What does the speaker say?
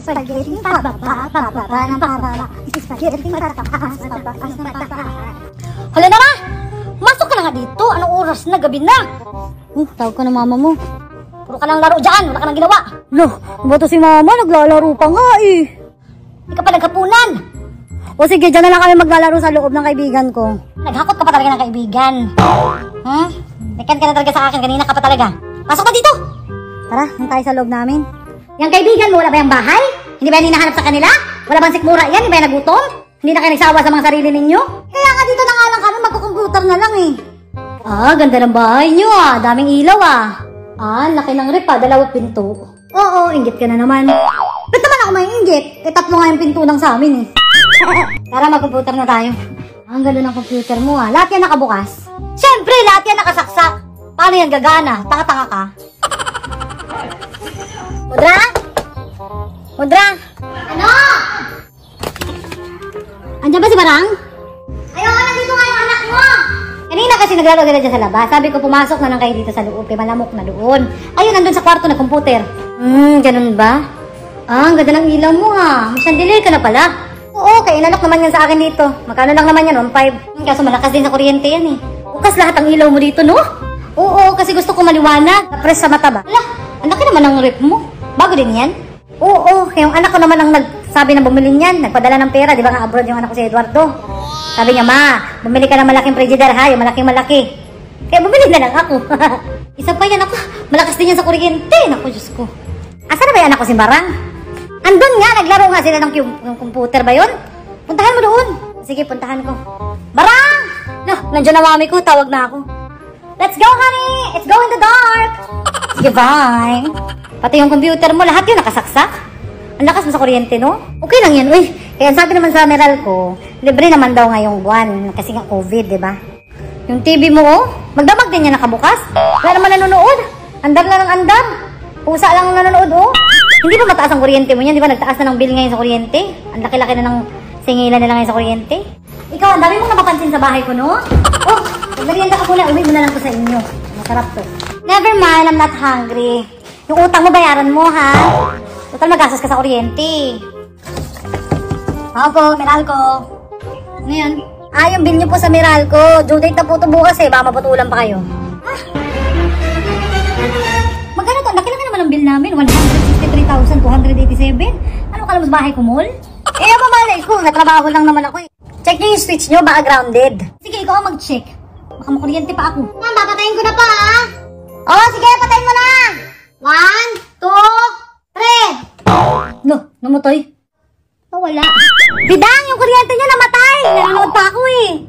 spaghetti pababa, pababa ng pababa. Spaghetti matataas, mataas na mataas. Hala na! Masok ka na nga dito. Anong oras na? Gabi na. Tawag ka na mama mo. Puro ka lang laro dyan. Wala ka nang ginawa. Loh, ba to si mama? Naglalaro pa nga eh. Hindi ka pa nagkapunan. O sige, dyan na lang kami maglalaro sa loob ng kaibigan ko. Naghakot ka pa talaga ng kaibigan. Nekan ka na talaga sa akin. Kanina ka pa talaga. Pasok na dito. Tara, yung tayo sa loob namin. Yung kaibigan mo, wala ba yung bahay? Hindi ba yan hinahanap sa kanila? Wala bang sikmura yan? Hindi ba yan nagutom? Hindi na kayo nagsawa sa mga sarili ninyo? Kaya nga dito na nga lang kami, magkukomputer na lang eh. Ganda ng bahay nyo ah. Daming ilaw ah. Laki ng rep ah. 2 pinto. Oo, inggit ka na naman. Ba't naman ako may inggit? 3 nga yung pinto lang sa amin eh. Tara, magkomputer na tayo. Ang ganda ng computer mo ah. Lahat yan nakabukas. Siyempre, lahat yan nakasaksak. Paano yan gagana? Tanga-tanga ka. Mudra? Mudra? Ano? Andiyan ba si Barang? Ayoko, nandito nga yung anak mo! Kanina kasi naglaro sila dyan sa labas. Sabi ko, pumasok na lang kayo dito sa loob. Kaya malamok na doon. Ayun, nandun sa kwarto na computer. Ganun ba? Ang ganda ng ilaw mo ha. May chandelier ka na pala. Oo, kaya inalok naman yan sa akin dito. Magkano lang naman yan, 1.5. Kaso malakas din sa kuryente yan eh. Bukas lahat ang ilaw mo dito, no? Oo, kasi gusto ko maliwanag. Napres sa mata ba? Ala, ang laki naman ang rep mo. Bago din yan? Oo, kaya yung anak ko naman ang nagsabi na bumili niyan. Nagpadala ng pera, di ba nga abroad yung anak ko si Eduardo. Sabi niya, ma, bumili ka ng malaking frigidaire ha, yung malaking-malaki. Kaya bumili na lang ako. Isa pa yan ako, malakas din yan sa kuryente. Naku, Diyos ko. Asa na ba yung anak ko si Barang? Andun nga, naglaro nga sila ng computer ba yun? Puntahan mo doon. Sige, puntahan ko. Barang! No, nandiyan na mami ko, tawag na ako. Let's go, honey! It's go in the dark! Sige, bye! Pati yung computer mo, lahat yun nakasaksak. Ang lakas mo sa kuryente, no? Okay lang yan, uy. Kaya sabi naman sa Meralco, libre naman daw ngayong buwan. Kasi nga COVID, di ba? Yung TV mo, oh, magdamag din yan nakabukas. Wala naman nanonood. Andar na ng andar. Pusa lang nanonood, oh. Hindi ba mataas ang kuryente mo yan? Di ba nagtaas na ng bill ngayon sa kuryente? Ang laki-laki na ng singilan nila ngayon sa kuryente. Ikaw, ang dami mong napapansin sa bahay ko, no? Oh, magmerienda ka muna. Uwi mo na lang ko sa inyo. Masarap to. Never mind, I'm not hungry. Yung utang mo, bayaran mo, ha? Total, magastos ka sa kuryente. Opo, Meralco. Ano yan? Yung bill niyo po sa Meralco. Due date na po ito bukas eh. Baka maputulan pa kayo. Magkano to? Laki-laki naman ang bill namin. 163,287. Ano ka lang bahay ko, mall? Ang mamalay ko. Natrabaho lang naman ako eh. Check niyo yung switch niyo. Baka grounded. Sige, ikaw ang mag-check. Baka makuryente pa ako. Ma'am, papatayin ko na pa ha. Sige, patayin mo na. 1, 2, 3. No, namatay. Wala. Bidang, yung kuryente niya namatay. Nanonood pa ako eh.